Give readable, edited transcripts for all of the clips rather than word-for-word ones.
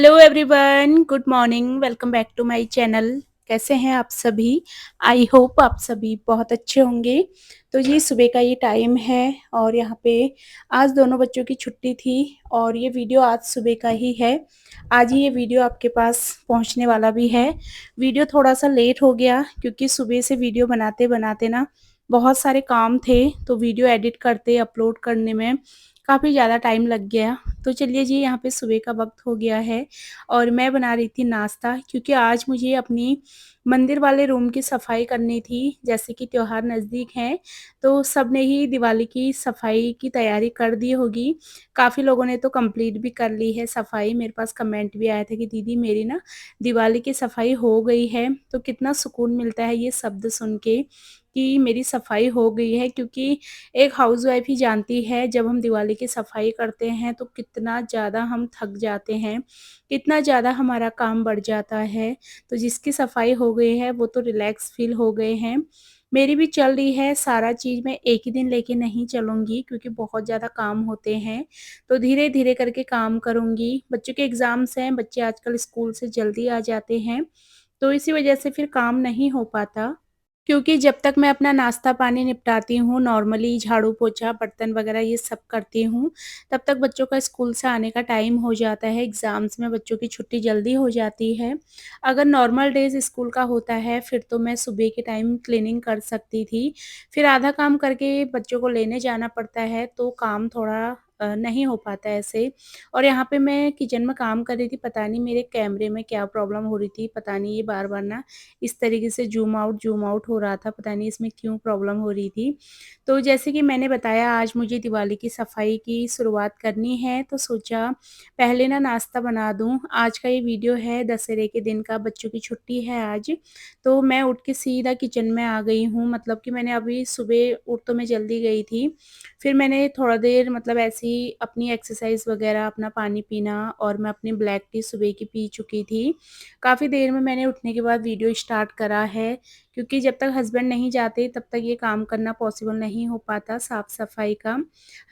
Hello everyone, good morning. Welcome back to my channel. कैसे हैं आप सभी? आई होप आप सभी बहुत अच्छे होंगे। तो जी सुबह का ये टाइम है और यहाँ पे आज दोनों बच्चों की छुट्टी थी और ये वीडियो आज सुबह का ही है। आज ही ये वीडियो आपके पास पहुँचने वाला भी है। वीडियो थोड़ा सा लेट हो गया क्योंकि सुबह से वीडियो बनाते बनाते ना बहुत सारे काम थे, तो वीडियो एडिट करते अपलोड करने में काफ़ी ज़्यादा टाइम लग गया। तो चलिए जी, यहाँ पे सुबह का वक़्त हो गया है और मैं बना रही थी नाश्ता, क्योंकि आज मुझे अपनी मंदिर वाले रूम की सफाई करनी थी। जैसे कि त्योहार नज़दीक हैं, तो सबने ही दिवाली की सफाई की तैयारी कर दी होगी। काफ़ी लोगों ने तो कंप्लीट भी कर ली है सफाई। मेरे पास कमेंट भी आया था कि दीदी मेरी ना दिवाली की सफाई हो गई है। तो कितना सुकून मिलता है ये शब्द सुन के कि मेरी सफाई हो गई है, क्योंकि एक हाउसवाइफ ही जानती है जब हम दिवाली की सफाई करते हैं तो कितना ज़्यादा हम थक जाते हैं, कितना ज़्यादा हमारा काम बढ़ जाता है। तो जिसकी सफाई हो गई है वो तो रिलैक्स फील हो गए हैं। मेरी भी चल रही है सारा चीज़। मैं एक ही दिन लेके नहीं चलूँगी क्योंकि बहुत ज़्यादा काम होते हैं, तो धीरे-धीरे करके काम करूँगी। बच्चों के एग्ज़ाम्स हैं, बच्चे आजकल स्कूल से जल्दी आ जाते हैं, तो इसी वजह से फिर काम नहीं हो पाता। क्योंकि जब तक मैं अपना नाश्ता पानी निपटाती हूँ, नॉर्मली झाड़ू-पोछा, बर्तन वगैरह ये सब करती हूँ, तब तक बच्चों का स्कूल से आने का टाइम हो जाता है। एग्ज़ाम्स में बच्चों की छुट्टी जल्दी हो जाती है। अगर नॉर्मल डेज़ स्कूल का होता है, फिर तो मैं सुबह के टाइम क्लीनिंग कर सकती थी। फिर आधा काम करके बच्चों को लेने जाना पड़ता है, तो काम थोड़ा नहीं हो पाता है ऐसे। और यहाँ पे मैं किचन में काम कर रही थी, पता नहीं मेरे कैमरे में क्या प्रॉब्लम हो रही थी, पता नहीं ये बार-बार ना इस तरीके से ज़ूम आउट हो रहा था, पता नहीं इसमें क्यों प्रॉब्लम हो रही थी। तो जैसे कि मैंने बताया, आज मुझे दिवाली की सफाई की शुरुआत करनी है, तो सोचा पहले ना नाश्ता बना दूँ। आज का ये वीडियो है दशहरे के दिन का, बच्चों की छुट्टी है आज, तो मैं उठ के सीधा किचन में आ गई हूँ। मतलब कि मैंने अभी सुबह उठ तो मैं जल्दी गई थी, फिर मैंने थोड़ा देर मतलब ऐसे ही अपनी एक्सरसाइज़ वगैरह, अपना पानी पीना, और मैं अपनी ब्लैक टी सुबह की पी चुकी थी। काफ़ी देर में मैंने उठने के बाद वीडियो स्टार्ट करा है, क्योंकि जब तक हस्बैंड नहीं जाते तब तक ये काम करना पॉसिबल नहीं हो पाता साफ़-सफ़ाई का।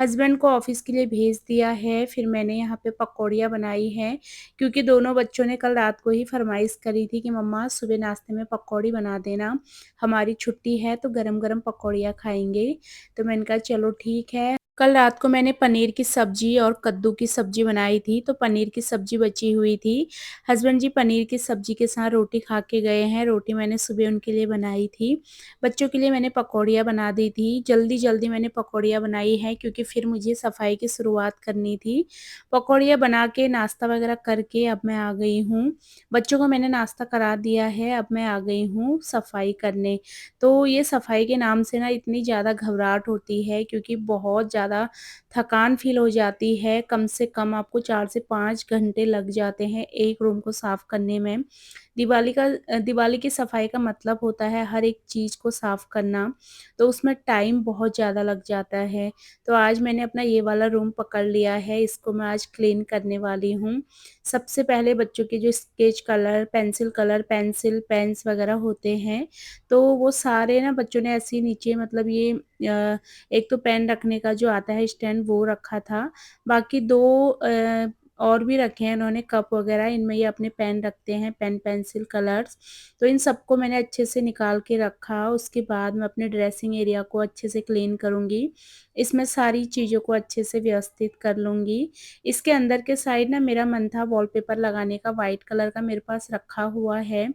हस्बैंड को ऑफ़िस के लिए भेज दिया है, फिर मैंने यहाँ पे पकौड़ियाँ बनाई हैं, क्योंकि दोनों बच्चों ने कल रात को ही फ़रमाइश करी थी कि मम्मा सुबह नाश्ते में पकौड़ी बना देना, हमारी छुट्टी है तो गरम-गरम पकौड़ियाँ खाएँगे। तो मैंने कहा चलो ठीक है। कल रात को मैंने पनीर की सब्ज़ी और कद्दू की सब्ज़ी बनाई थी, तो पनीर की सब्ज़ी बची हुई थी। हस्बैंड जी पनीर की सब्ज़ी के साथ रोटी खा के गए हैं, रोटी मैंने सुबह उनके लिए बनाई थी। बच्चों के लिए मैंने पकौड़ियाँ बना दी थी, जल्दी-जल्दी मैंने पकौड़ियाँ बनाई हैं क्योंकि फिर मुझे सफाई की शुरुआत करनी थी। पकौड़ियाँ बना के नाश्ता वगैरह करके अब मैं आ गई हूँ। बच्चों को मैंने नाश्ता करा दिया है, अब मैं आ गई हूँ सफाई करने। तो ये सफाई के नाम से ना इतनी ज़्यादा घबराहट होती है, क्योंकि बहुत ज़्यादा थकान फ़ील हो जाती है। कम से कम आपको 4 से 5 घंटे लग जाते हैं एक रूम को साफ़ करने में। दिवाली की सफाई का मतलब होता है हर एक चीज़ को साफ़ करना, तो उसमें टाइम बहुत ज़्यादा लग जाता है। तो आज मैंने अपना ये वाला रूम पकड़ लिया है, इसको मैं आज क्लीन करने वाली हूँ। सबसे पहले बच्चों के जो स्केच कलर, पेंसिल, पेन्स वगैरह होते हैं, तो वो सारे ना बच्चों ने ऐसे ही नीचे, मतलब ये एक तो पेन रखने का जो आता है स्टैंड वो रखा था, बाकी 2 और भी रखे हैं इन्होंने कप वगैरह, इनमें ये अपने पेन रखते हैं, पेन, पेंसिल, कलर्स। तो इन सबको मैंने अच्छे से निकाल के रखा, उसके बाद मैं अपने ड्रेसिंग एरिया को अच्छे से क्लीन करूँगी। इसमें सारी चीज़ों को अच्छे से व्यवस्थित कर लूँगी। इसके अंदर के साइड ना मेरा मन था वॉलपेपर लगाने का, व्हाइट कलर का मेरे पास रखा हुआ है।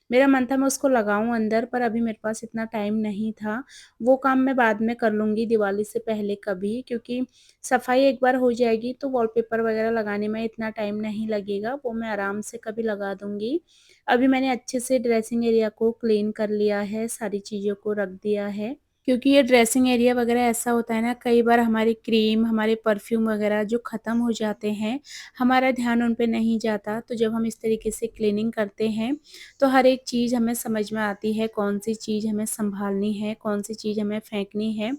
मेरा मन था मैं उसको लगाऊँ अंदर, पर अभी मेरे पास इतना टाइम नहीं था। वो काम मैं बाद में कर लूँगी दिवाली से पहले कभी, क्योंकि सफाई एक बार हो जाएगी तो वॉलपेपर वगैरह लगाने में इतना टाइम नहीं लगेगा, वो मैं आराम से कभी लगा दूँगी। अभी मैंने अच्छे से ड्रेसिंग एरिया को क्लीन कर लिया है, सारी चीज़ों को रख दिया है। क्योंकि ये ड्रेसिंग एरिया वगैरह ऐसा होता है ना, कई बार हमारी क्रीम, हमारे परफ्यूम वगैरह जो ख़त्म हो जाते हैं, हमारा ध्यान उन पे नहीं जाता। तो जब हम इस तरीके से क्लीनिंग करते हैं, तो हर एक चीज़ हमें समझ में आती है, कौन-सी चीज़ हमें सँभालनी है, कौन-सी चीज़ हमें फेंकनी है।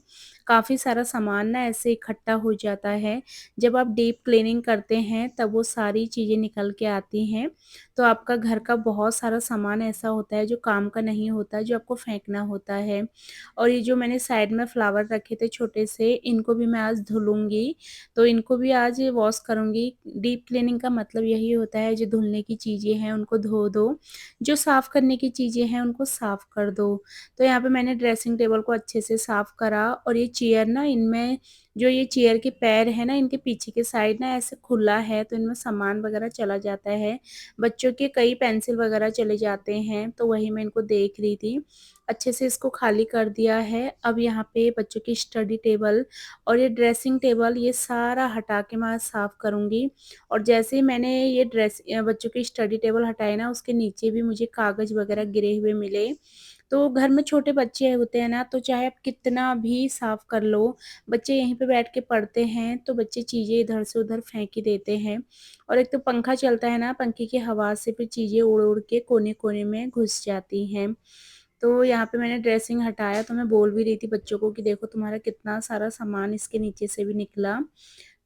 काफ़ी सारा सामान ना ऐसे इकट्ठा हो जाता है, जब आप डीप क्लीनिंग करते हैं, तब वो सारी चीज़ें निकल के आती हैं। तो आपका घर का बहुत सारा सामान ऐसा होता है जो काम का नहीं होता, जो आपको फेंकना होता है। और ये जो मैंने साइड में फ्लावर रखे थे छोटे से, इनको भी मैं आज धुलूँगी, तो इनको भी आज वॉश करूँगी। डीप क्लीनिंग का मतलब यही होता है, जो धुलने की चीज़ें हैं उनको धो दो, जो साफ़ करने की चीज़ें हैं उनको साफ़ कर दो। तो यहाँ पे मैंने ड्रेसिंग टेबल को अच्छे से साफ़ करा, और ये चेयर ना, इनमें जो ये चेयर के पैर है ना, इनके पीछे के साइड ना ऐसे खुला है, तो इनमें सामान वगैरह चला जाता है। बच्चों के कई पेंसिल वगैरह चले जाते हैं, तो वही मैं इनको देख रही थी। अच्छे से इसको खाली कर दिया है। अब यहाँ पे बच्चों की स्टडी टेबल और ये ड्रेसिंग टेबल, ये सारा हटा के मैं साफ़ करूँगी। और जैसे ही मैंने ये बच्चों की स्टडी टेबल हटाए ना, उसके नीचे भी मुझे कागज़ वगैरह गिरे हुए मिले। तो घर में छोटे बच्चे होते हैं ना, तो चाहे आप कितना भी साफ़ कर लो, बच्चे यहीं पे बैठ के पढ़ते हैं, तो बच्चे चीज़ें इधर से उधर फेंक ही देते हैं। और एक तो पंखा चलता है ना, पंखे की हवा से फिर चीज़ें उड़-उड़ के कोने-कोने में घुस जाती हैं। तो यहाँ पे मैंने ड्रेसिंग हटाया, तो मैं बोल भी रही थी बच्चों को कि देखो तुम्हारा कितना सारा सामान इसके नीचे से भी निकला।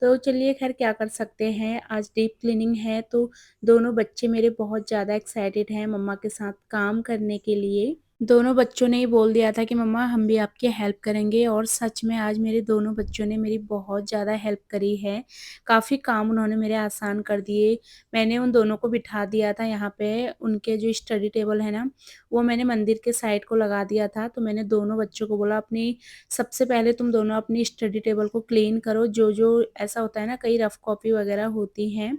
तो चलिए ख़ैर क्या कर सकते हैं, आज डीप क्लीनिंग है, तो दोनों बच्चे मेरे बहुत ज़्यादा एक्साइटेड हैं मम्मा के साथ काम करने के लिए। दोनों बच्चों ने ही बोल दिया था कि मम्मा हम भी आपकी हेल्प करेंगे, और सच में आज मेरे दोनों बच्चों ने मेरी बहुत ज़्यादा हेल्प करी है। काफ़ी काम उन्होंने मेरे आसान कर दिए। मैंने उन दोनों को बिठा दिया था यहाँ पे, उनके जो स्टडी टेबल है ना, वो मैंने मंदिर के साइड को लगा दिया था। तो मैंने दोनों बच्चों को बोला, अपनी सबसे पहले तुम दोनों अपनी स्टडी टेबल को क्लीन करो। जो ऐसा होता है ना, कई रफ कॉपी वगैरह होती हैं,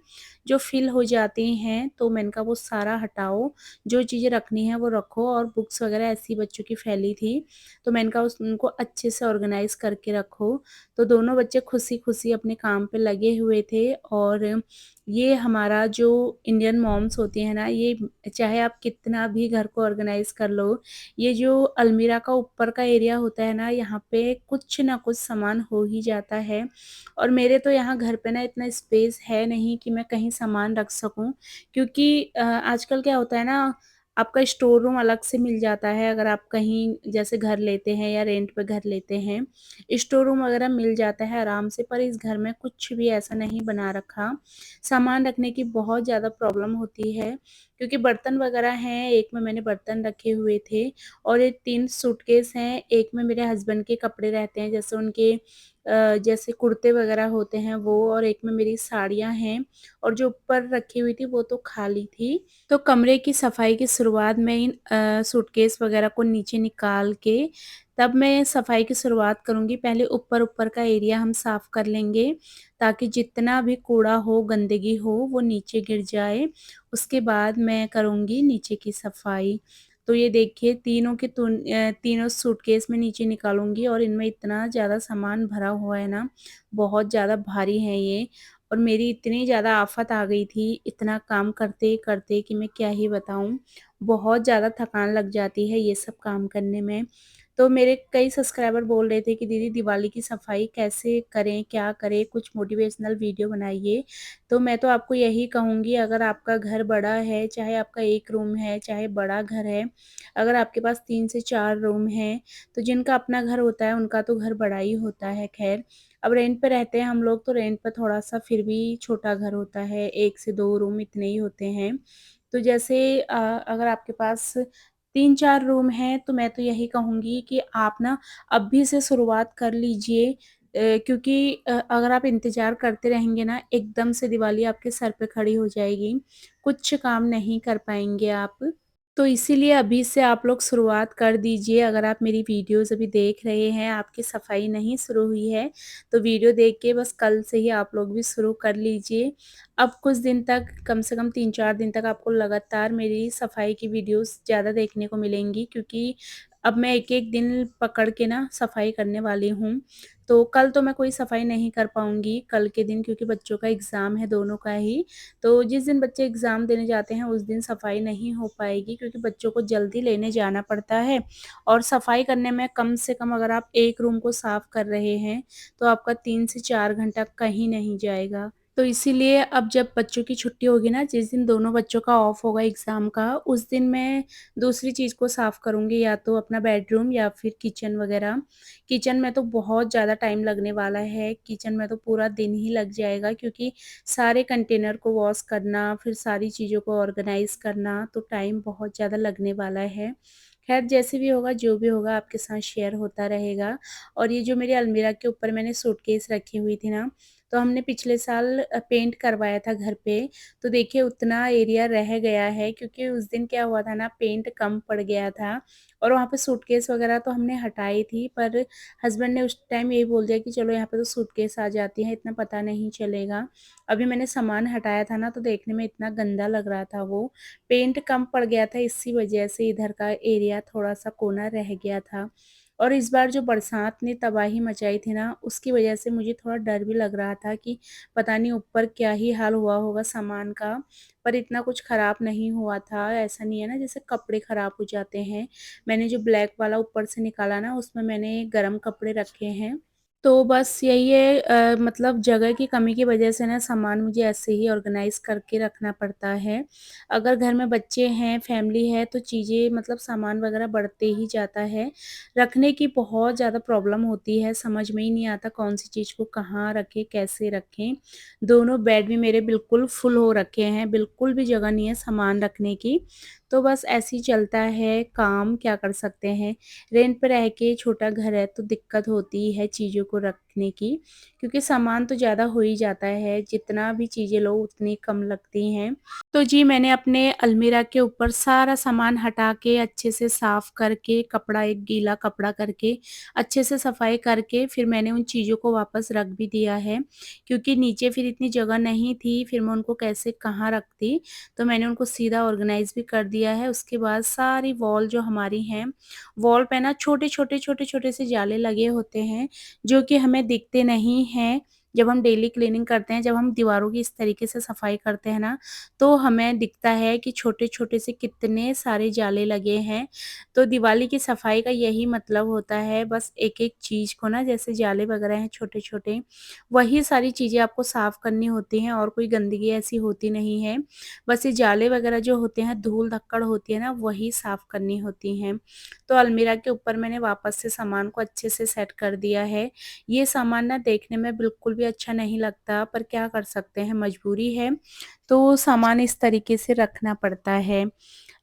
जो फिल हो जाती हैं, तो मैंने कहा वो सारा हटाओ। जो चीज़ें रखनी है वो रखो, और बुक्स वगैरह ऐसी बच्चों की फैली थी, तो मैंने कहा उस उनको अच्छे से ऑर्गेनाइज़ करके रखो। तो दोनों बच्चे खुशी-खुशी अपने काम पे लगे हुए थे। और ये हमारा जो इंडियन मॉम्स होती हैं ना, ये चाहे आप कितना भी घर को ऑर्गेनाइज़ कर लो, ये जो अलमीरा का ऊपर का एरिया होता है ना, यहाँ पे कुछ ना कुछ सामान हो ही जाता है। और मेरे तो यहाँ घर पे ना इतना स्पेस है नहीं कि मैं कहीं सामान रख सकूँ, क्योंकि आजकल क्या होता है ना, आपका स्टोर रूम अलग से मिल जाता है, अगर आप कहीं जैसे घर लेते हैं या रेंट पे घर लेते हैं, स्टोर रूम वगैरह मिल जाता है आराम से। पर इस घर में कुछ भी ऐसा नहीं बना रखा। सामान रखने की बहुत ज़्यादा प्रॉब्लम होती है, क्योंकि बर्तन वगैरह हैं, एक में मैंने बर्तन रखे हुए थे, और ये 3 सूटकेस हैं, एक में मेरे हस्बैंड के कपड़े रहते हैं, जैसे उनके जैसे कुर्ते वगैरह होते हैं वो, और एक में मेरी साड़ियाँ हैं, और जो ऊपर रखी हुई थी वो तो खाली थी। तो कमरे की सफाई की शुरुआत में इन सूटकेस वगैरह को नीचे निकाल के तब मैं सफाई की शुरुआत करूँगी। पहले ऊपर-ऊपर का एरिया हम साफ़ कर लेंगे, ताकि जितना भी कूड़ा हो, गंदगी हो, वो नीचे गिर जाए। उसके बाद मैं करूँगी नीचे की सफाई। तो ये देखिए, तीनों सूटकेस मैं नीचे निकालूँगी, और इनमें इतना ज़्यादा सामान भरा हुआ है ना, बहुत ज़्यादा भारी है ये। और मेरी इतनी ज़्यादा आफ़त आ गई थी, इतना काम करते-करते, कि मैं क्या ही बताऊँ। बहुत ज़्यादा थकान लग जाती है ये सब काम करने में। तो मेरे कई सब्सक्राइबर बोल रहे थे कि दीदी दिवाली की सफाई कैसे करें, क्या करें? कुछ मोटिवेशनल वीडियो बनाइए। तो मैं तो आपको यही कहूँगी, अगर आपका घर बड़ा है, चाहे आपका 1 रूम है, चाहे बड़ा घर है, अगर आपके पास 3 से 4 रूम हैं, तो जिनका अपना घर होता है, उनका तो घर बड़ा ही होता है ख़ैर। अब रेंट पे रहते हैं हम लोग, तो रेंट पे थोड़ा-सा फिर भी छोटा घर होता है, 1 से 2 रूम इतने ही होते हैं। तो जैसे अगर आपके पास 3-4 रूम हैं, तो मैं तो यही कहूँगी कि आप ना अभी से शुरुआत कर लीजिए, क्योंकि अगर आप इंतज़ार करते रहेंगे ना, एकदम से दिवाली आपके सर पे खड़ी हो जाएगी, कुछ काम नहीं कर पाएँगे आप। तो इसीलिए अभी से आप लोग शुरुआत कर दीजिए। अगर आप मेरी वीडियोज़ अभी देख रहे हैं, आपकी सफाई नहीं शुरू हुई है, तो वीडियो देख के बस कल से ही आप लोग भी शुरू कर लीजिए। अब कुछ दिन तक, कम से कम 3-4 दिन तक आपको लगातार मेरी सफाई की वीडियोज़ ज़्यादा देखने को मिलेंगी, क्योंकि अब मैं एक-एक दिन पकड़ के ना सफाई करने वाली हूँ। तो कल तो मैं कोई सफाई नहीं कर पाऊँगी, कल के दिन, क्योंकि बच्चों का एग्ज़ाम है दोनों का ही। तो जिस दिन बच्चे एग्ज़ाम देने जाते हैं, उस दिन सफाई नहीं हो पाएगी, क्योंकि बच्चों को जल्दी लेने जाना पड़ता है, और सफाई करने में कम से कम, अगर आप एक रूम को साफ़ कर रहे हैं, तो आपका 3 से 4 घंटा कहीं नहीं जाएगा। तो इसीलिए अब जब बच्चों की छुट्टी होगी ना, जिस दिन दोनों बच्चों का ऑफ होगा एग्ज़ाम का, उस दिन मैं दूसरी चीज़ को साफ़ करूँगी, या तो अपना बेडरूम या फिर किचन वग़ैरह। किचन में तो बहुत ज़्यादा टाइम लगने वाला है, किचन में तो पूरा दिन ही लग जाएगा, क्योंकि सारे कंटेनर को वॉश करना, फिर सारी चीज़ों को ऑर्गनाइज़ करना, तो टाइम बहुत ज़्यादा लगने वाला है। ख़ैर जैसे भी होगा, जो भी होगा आपके साथ शेयर होता रहेगा। और ये जो मेरी अलमीरा के ऊपर मैंने सूटकेस रखी हुई थी ना, तो हमने पिछले साल पेंट करवाया था घर पे, तो देखिए उतना एरिया रह गया है, क्योंकि उस दिन क्या हुआ था ना, पेंट कम पड़ गया था और वहाँ पे सूटकेस वगैरह तो हमने हटाई थी, पर हस्बैंड ने उस टाइम यही बोल दिया कि चलो यहाँ पे तो सूटकेस आ जाती हैं, इतना पता नहीं चलेगा। अभी मैंने सामान हटाया था ना, तो देखने में इतना गंदा लग रहा था वो, पेंट कम पड़ गया था, इसी वजह से इधर का एरिया थोड़ा-सा कोना रह गया था। और इस बार जो बरसात ने तबाही मचाई थी ना, उसकी वजह से मुझे थोड़ा डर भी लग रहा था कि पता नहीं ऊपर क्या ही हाल हुआ होगा सामान का। पर इतना कुछ ख़राब नहीं हुआ था, ऐसा नहीं है ना जैसे कपड़े ख़राब हो जाते हैं। मैंने जो ब्लैक वाला ऊपर से निकाला ना, उसमें मैंने गरम कपड़े रखे हैं। तो बस यही है, मतलब जगह की कमी की वजह से ना सामान मुझे ऐसे ही ऑर्गेनाइज़ करके रखना पड़ता है। अगर घर में बच्चे हैं, फैमिली है, तो चीज़ें मतलब सामान वगैरह बढ़ते ही जाता है। रखने की बहुत ज़्यादा प्रॉब्लम होती है, समझ में ही नहीं आता कौन-सी चीज़ को कहाँ रखें, कैसे रखें। दोनों बेड भी मेरे बिल्कुल फुल हो रखे हैं, बिल्कुल भी जगह नहीं है सामान रखने की। तो बस ऐसे ही चलता है काम, क्या कर सकते हैं। रेंट पे रह के छोटा घर है, तो दिक्कत होती है चीज़ों को रखने की, क्योंकि सामान तो ज़्यादा हो ही जाता है, जितना भी चीज़ें लो उतनी कम लगती हैं। तो जी मैंने अपने अलमीरा के ऊपर सारा सामान हटा के अच्छे से साफ़ करके, कपड़ा एक गीला कपड़ा करके, अच्छे से सफाई करके फिर मैंने उन चीज़ों को वापस रख भी दिया है, क्योंकि नीचे फिर इतनी जगह नहीं थी, फिर मैं उनको कैसे कहाँ रखती, तो मैंने उनको सीधा ऑर्गेनाइज़ भी कर दिया है। उसके बाद सारी वॉल जो हमारी हैं, वॉल पे ना छोटे-छोटे, छोटे-छोटे से जाले लगे होते हैं, जो कि हमें दिखते नहीं हैं। जब हम डेली क्लीनिंग करते हैं, जब हम दीवारों की इस तरीके से सफाई करते हैं ना, तो हमें दिखता है कि छोटे-छोटे से कितने सारे जाले लगे हैं। तो दिवाली की सफाई का यही मतलब होता है, बस एक-एक चीज़ को ना, जैसे जाले वगैरह हैं छोटे-छोटे, वही सारी चीज़ें आपको साफ़ करनी होती हैं, और कोई गंदगी ऐसी होती नहीं है। बस ये जाले वगैरह जो होते हैं, धूल-धक्कड़ होती है ना, वही साफ़ करनी होती हैं। तो अलमीरा के ऊपर मैंने वापस से सामान को अच्छे से सेट कर दिया है। ये सामान ना देखने में बिल्कुल भी अच्छा नहीं लगता, पर क्या कर सकते हैं, मजबूरी है, तो सामान इस तरीके से रखना पड़ता है।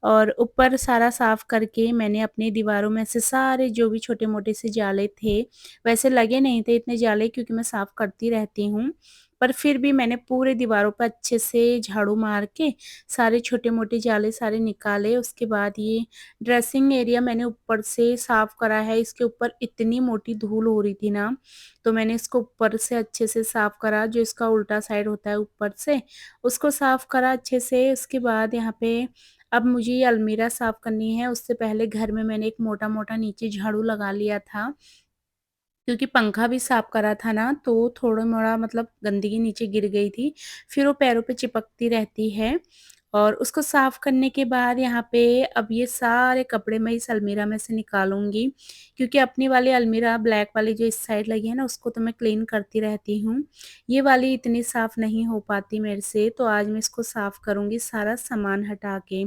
और ऊपर सारा साफ़ करके मैंने अपनी दीवारों में से सारे जो भी छोटे-मोटे से जाले थे, वैसे लगे नहीं थे इतने जाले, क्योंकि मैं साफ़ करती रहती हूँ। पर फिर भी मैंने पूरे दीवारों पे अच्छे से झाड़ू मार के सारे छोटे-मोटे जाले सारे निकाले। उसके बाद ये ड्रेसिंग एरिया मैंने ऊपर से साफ़ करा है, इसके ऊपर इतनी मोटी धूल हो रही थी ना, तो मैंने इसको ऊपर से अच्छे से साफ़ करा, जो इसका उल्टा साइड होता है ऊपर से, उसको साफ़ करा अच्छे से। उसके बाद यहाँ पे अब मुझे ये अलमीरा साफ़ करनी है, उससे पहले घर में मैंने एक मोटा-मोटा नीचे झाड़ू लगा लिया था, क्योंकि पंखा भी साफ़ करा था ना, तो थोड़ा-मोड़ा मतलब गंदगी नीचे गिर गई थी, फिर वो पैरों पे चिपकती रहती है। और उसको साफ़ करने के बाद यहाँ पे अब ये सारे कपड़े मैं इस अलमीरा में से निकालूँगी, क्योंकि अपनी वाली अलमीरा ब्लैक वाली जो इस साइड लगी है ना, उसको तो मैं क्लीन करती रहती हूँ। ये वाली इतनी साफ़ नहीं हो पाती मेरे से, तो आज मैं इसको साफ़ करूँगी सारा सामान हटा के।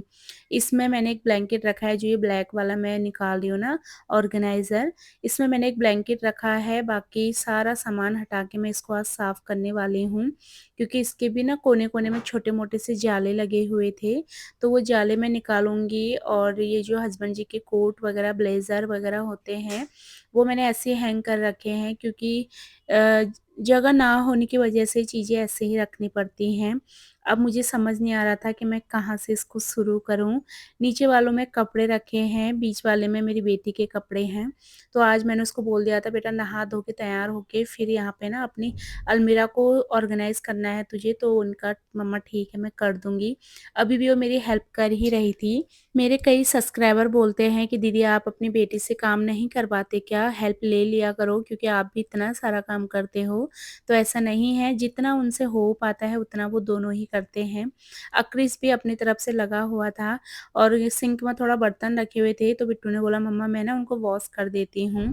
इसमें मैंने एक ब्लैंकेट रखा है, जो ये ब्लैक वाला मैं निकाल रही हूँ ना ऑर्गेनाइज़र, इसमें मैंने एक ब्लैंकेट रखा है, बाकी सारा सामान हटा के मैं इसको आज साफ़ करने वाली हूँ। क्योंकि इसके भी ना कोने-कोने में छोटे-मोटे से जाले लगे हुए थे, तो वो जाले मैं निकालूँगी। और ये जो हस्बैंड जी के कोट वगैरह, ब्लेज़र वगैरह होते हैं, वो मैंने ऐसे ही हैंग कर रखे हैं, क्योंकि अ, जगह ना होने की वजह से चीज़ें ऐसे ही रखनी पड़ती हैं। अब मुझे समझ नहीं आ रहा था कि मैं कहाँ से इसको शुरू करूँ। नीचे वालों में कपड़े रखे हैं, बीच वाले में मेरी बेटी के कपड़े हैं। तो आज मैंने उसको बोल दिया था, बेटा नहा धो के तैयार होके फिर यहाँ पे ना अपनी अलमीरा को ऑर्गेनाइज़ करना है तुझे, तो उनका मम्मा ठीक है मैं कर दूँगी। अभी भी वो मेरी हेल्प कर ही रही थी। मेरे कई सब्सक्राइबर बोलते हैं कि दीदी आप अपनी बेटी से काम नहीं करवाते क्या? मेरा हेल्प ले लिया करो क्योंकि आप भी इतना सारा काम करते हो। तो ऐसा नहीं है, जितना उनसे हो पाता है उतना वो दोनों ही करते हैं। क्रिस भी अपनी तरफ से लगा हुआ था और ये सिंक में थोड़ा बर्तन रखे हुए थे तो बिट्टू ने बोला मम्मा मैं ना उनको वॉश कर देती हूँ।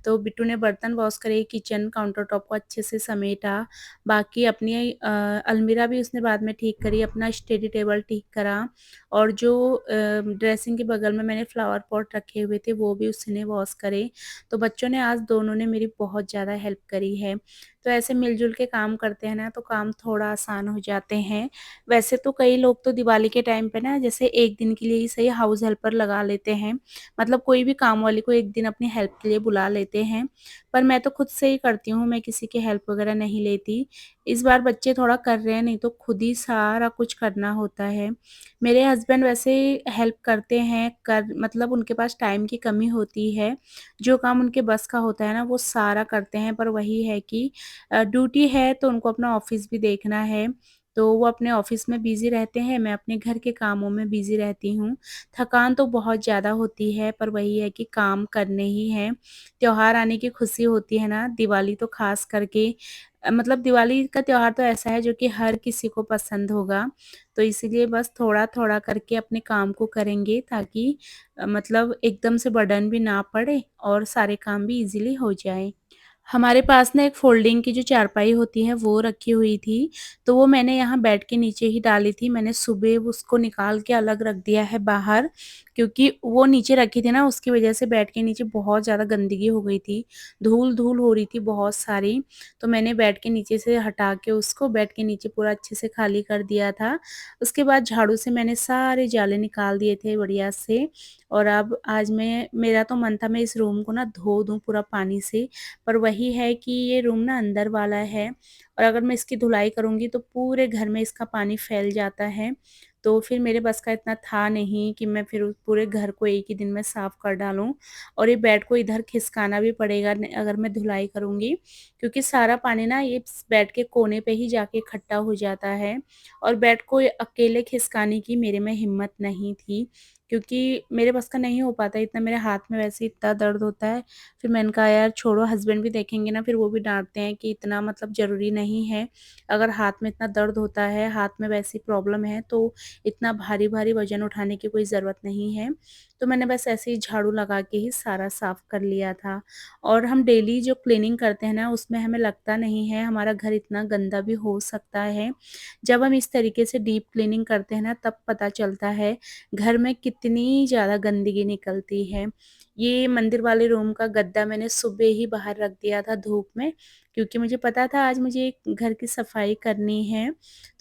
तो बिट्टू ने बर्तन वॉश करे, किचन काउंटर टॉप को अच्छे से समेटा, बाकी अपनी अलमीरा भी उसने बाद में ठीक करी, अपना स्टडी टेबल ठीक करा और जो ड्रेसिंग के बगल में मैंने फ्लावर पॉट रखे हुए थे वो भी उसने वॉश करे। तो बच्चों ने आज दोनों ने मेरी बहुत ज़्यादा हेल्प करी है। तो ऐसे मिलजुल के काम करते हैं ना तो काम थोड़ा आसान हो जाते हैं। वैसे तो कई लोग तो दिवाली के टाइम पे ना जैसे 1 दिन के लिए ही सही हाउस हेल्पर लगा लेते हैं। मतलब कोई भी काम वाली को 1 दिन अपनी हेल्प के लिए बुला लेते हैं। पर मैं तो खुद से ही करती हूँ, मैं किसी की हेल्प वगैरह नहीं लेती। इस बार बच्चे थोड़ा कर रहे हैं, नहीं तो खुद ही सारा कुछ करना होता है। मेरे हस्बैंड वैसे हेल्प करते हैं, कर मतलब उनके पास टाइम की कमी होती है। जो काम उनके बस का होता है ना वो सारा करते हैं, पर वही है कि ड्यूटी है तो उनको अपना ऑफ़िस भी देखना है। तो वो अपने ऑफ़िस में बिज़ी रहते हैं, मैं अपने घर के कामों में बिज़ी रहती हूँ। थकान तो बहुत ज़्यादा होती है, पर वही है कि काम करने ही हैं। त्योहार आने की खुशी होती है ना, दिवाली तो ख़ास करके मतलब दिवाली का त्योहार तो ऐसा है जो कि हर किसी को पसंद होगा। तो इसीलिए बस थोड़ा-थोड़ा करके अपने काम को करेंगे ताकि मतलब एकदम से बर्डन भी ना पड़े और सारे काम भी ईज़िली हो जाएँ। हमारे पास ना एक फ़ोल्डिंग की जो चारपाई होती है वो रखी हुई थी, तो वो मैंने यहाँ बेड के नीचे ही डाली थी। मैंने सुबह उसको निकाल के अलग रख दिया है बाहर, क्योंकि वो नीचे रखी थी ना उसकी वज़ह से बेड के नीचे बहुत ज़्यादा गंदगी हो गई थी। धूल-धूल हो रही थी बहुत सारी, तो मैंने बेड के नीचे से हटा के उसको बेड के नीचे पूरा अच्छे से खाली कर दिया था। उसके बाद झाड़ू से मैंने सारे जाले निकाल दिए थे बढ़िया से और अब आज मेरा तो मन था मैं इस रूम को ना धो दूँ पूरा पानी से, पर वही है कि ये रूम ना अंदर वाला है और अगर मैं इसकी धुलाई करूँगी तो पूरे घर में इसका पानी फैल जाता है। तो फिर मेरे बस का इतना था नहीं कि मैं फिर उस पूरे घर को एक ही दिन में साफ़ कर डालूँ और ये बेड को इधर खिसकाना भी पड़ेगा न अगर मैं धुलाई करूँगी, क्योंकि सारा पानी ना ये बेड के कोने पे ही जाके इकट्ठा हो जाता है और बेड को अकेले खिसकाने की मेरे में हिम्मत नहीं थी, क्योंकि मेरे बस का नहीं हो पाता इतना, मेरे हाथ में वैसे ही इतना दर्द होता है। फिर मैंने कहा यार छोड़ो, हस्बैंड भी देखेंगे ना फिर वो भी डाँटते हैं कि इतना मतलब ज़रूरी नहीं है। अगर हाथ में इतना दर्द होता है, हाथ में वैसी प्रॉब्लम है तो इतना भारी-भारी वज़न उठाने की कोई ज़रूरत नहीं है। तो मैंने बस ऐसे ही झाड़ू लगा के ही सारा साफ़ कर लिया था। और हम डेली जो क्लीनिंग करते हैं ना उसमें हमें लगता नहीं है हमारा घर इतना गंदा भी हो सकता है। जब हम इस तरीके से डीप क्लीनिंग करते हैं ना तब पता चलता है घर में कितनी ज़्यादा गंदगी निकलती है। ये मंदिर वाले रूम का गद्दा मैंने सुबह ही बाहर रख दिया था धूप में, क्योंकि मुझे पता था आज मुझे घर की सफाई करनी है,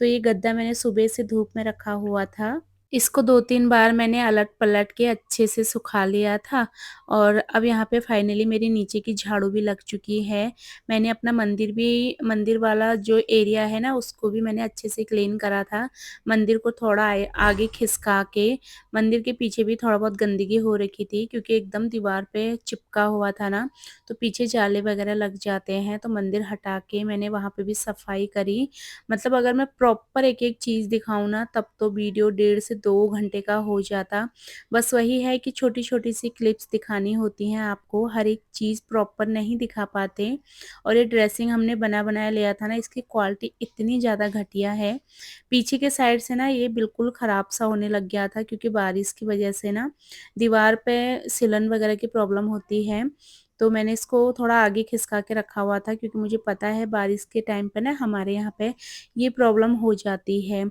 तो ये गद्दा मैंने सुबह से धूप में रखा हुआ था। इसको 2-3 बार मैंने अलट-पलट के अच्छे से सुखा लिया था और अब यहाँ पे फाइनली मेरी नीचे की झाड़ू भी लग चुकी है। मैंने अपना मंदिर वाला जो एरिया है ना उसको भी मैंने अच्छे से क्लीन करा था। मंदिर को थोड़ा आगे खिसका के, मंदिर के पीछे भी थोड़ा बहुत गंदगी हो रखी थी क्योंकि एकदम दीवार पे चिपका हुआ था ना, तो पीछे जाले वगैरह लग जाते हैं, तो मंदिर हटा के मैंने वहाँ पे भी सफाई करी। मतलब अगर मैं प्रॉपर एक-एक चीज़ दिखाऊँ ना तब तो वीडियो 1.5 से 2 घंटे का हो जाता। बस वही है कि छोटी-छोटी सी क्लिप्स दिखानी होती हैं आपको, हर एक चीज़ प्रॉपर नहीं दिखा पाते। और ये ड्रेसिंग हमने बना-बनाया लिया था ना, इसकी क्वालिटी इतनी ज़्यादा घटिया है। पीछे के साइड से ना ये बिल्कुल ख़राब-सा होने लग गया था क्योंकि बारिश की वज़ह से ना दीवार पे सिलन वगैरह की प्रॉब्लम होती है। तो मैंने इसको थोड़ा आगे खिसका के रखा हुआ था क्योंकि मुझे पता है बारिश के टाइम पे ना हमारे यहाँ पे ये प्रॉब्लम हो जाती है।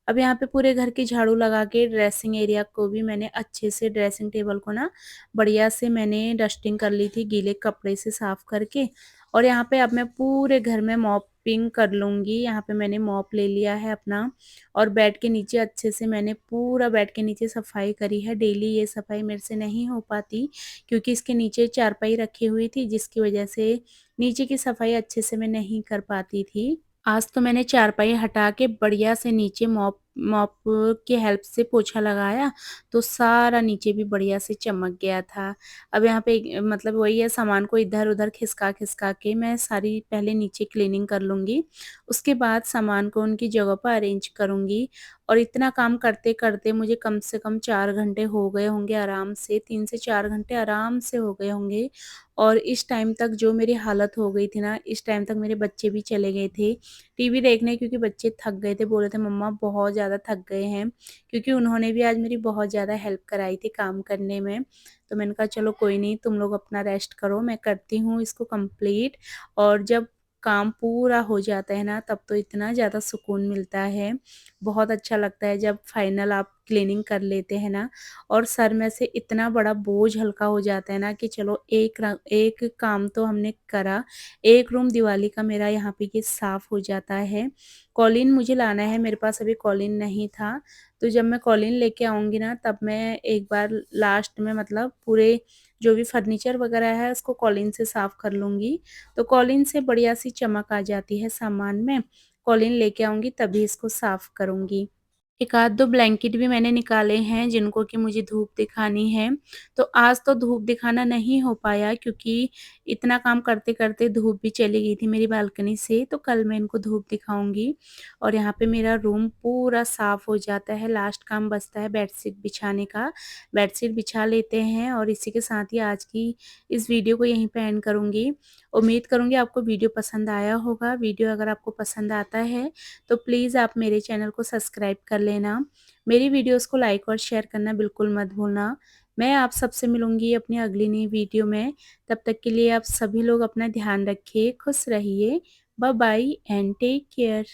अब यहाँ पे पूरे घर की झाड़ू लगा के ड्रेसिंग एरिया को भी मैंने अच्छे से, ड्रेसिंग टेबल को ना बढ़िया से मैंने डस्टिंग कर ली थी गीले कपड़े से साफ़ करके और यहाँ पे अब मैं पूरे घर में मॉपिंग कर लूँगी। यहाँ पे मैंने मॉप ले लिया है अपना और बेड के नीचे अच्छे से मैंने पूरा बेड के नीचे सफाई करी है। डेली ये सफाई मेरे से नहीं हो पाती क्योंकि इसके नीचे चारपाई रखी हुई थी जिसकी वजह से नीचे की सफाई अच्छे से मैं नहीं कर पाती थी। आज तो मैंने चारपाई हटा के बढ़िया से नीचे मॉप मॉप की हेल्प से पोछा लगाया तो सारा नीचे भी बढ़िया से चमक गया था। अब यहाँ पे मतलब वही है, सामान को इधर-उधर खिसका-खिसका के मैं सारी पहले नीचे क्लीनिंग कर लूँगी। उसके बाद सामान को उनकी जगह पर अरेंज करूँगी और इतना काम करते-करते मुझे कम से कम 4 घंटे हो गए होंगे आराम से, 3 से 4 घंटे आराम से हो गए होंगे। और इस टाइम तक जो मेरी हालत हो गई थी ना, इस टाइम तक मेरे बच्चे भी चले गए थे टीवी देखने, क्योंकि बच्चे थक गए थे, बोल रहे थे मम्मा बहुत ज़्यादा थक गए हैं, क्योंकि उन्होंने भी आज मेरी बहुत ज़्यादा हेल्प कराई थी काम करने में। तो मैंने कहा चलो कोई नहीं, तुम लोग अपना रेस्ट करो, मैं करती हूँ इसको कंप्लीट। और जब काम पूरा हो जाता है ना, तब तो इतना ज़्यादा सुकून मिलता है, बहुत अच्छा लगता है जब फाइनल आप क्लीनिंग कर लेते हैं ना, और सर में से इतना बड़ा बोझ हल्का हो जाता है ना कि चलो एक काम तो हमने करा। एक रूम दिवाली का मेरा यहाँ पे ये साफ़ हो जाता है। कॉलीन मुझे लाना है, मेरे पास अभी कॉलीन नहीं था, तो जब मैं कॉलीन लेके आऊँगी ना, तब मैं एक बार लास्ट में मतलब पूरे जो भी फर्नीचर वगैरह है उसको कॉलीन से साफ़ कर लूँगी। तो कॉलीन से बढ़िया-सी चमक आ जाती है सामान में। कॉलीन लेके आऊँगी तभी इसको साफ़ करूँगी। एक आध 2 ब्लैंकेट भी मैंने निकाले हैं जिनको कि मुझे धूप दिखानी है। तो आज तो धूप दिखाना नहीं हो पाया, क्योंकि इतना काम करते-करते धूप भी चली गई थी मेरी बालकनी से, तो कल मैं इनको धूप दिखाऊँगी। और यहाँ पे मेरा रूम पूरा साफ़ हो जाता है, लास्ट काम बचता है बेडशीट बिछाने का। बेडशीट बिछा लेते हैं और इसी के साथ ही आज की इस वीडियो को यहीं पे एंड करूँगी। उम्मीद करूँगी आपको वीडियो पसंद आया होगा। वीडियो अगर आपको पसंद आता है तो प्लीज़ आप मेरे चैनल को सब्सक्राइब कर लेना। मेरी वीडियोज़ को लाइक और शेयर करना बिल्कुल मत भूलना। मैं आप सबसे मिलूँगी अपनी अगली नई वीडियो में। तब तक के लिए आप सभी लोग अपना ध्यान रखिए, खुश रहिए। Bye bye and take care.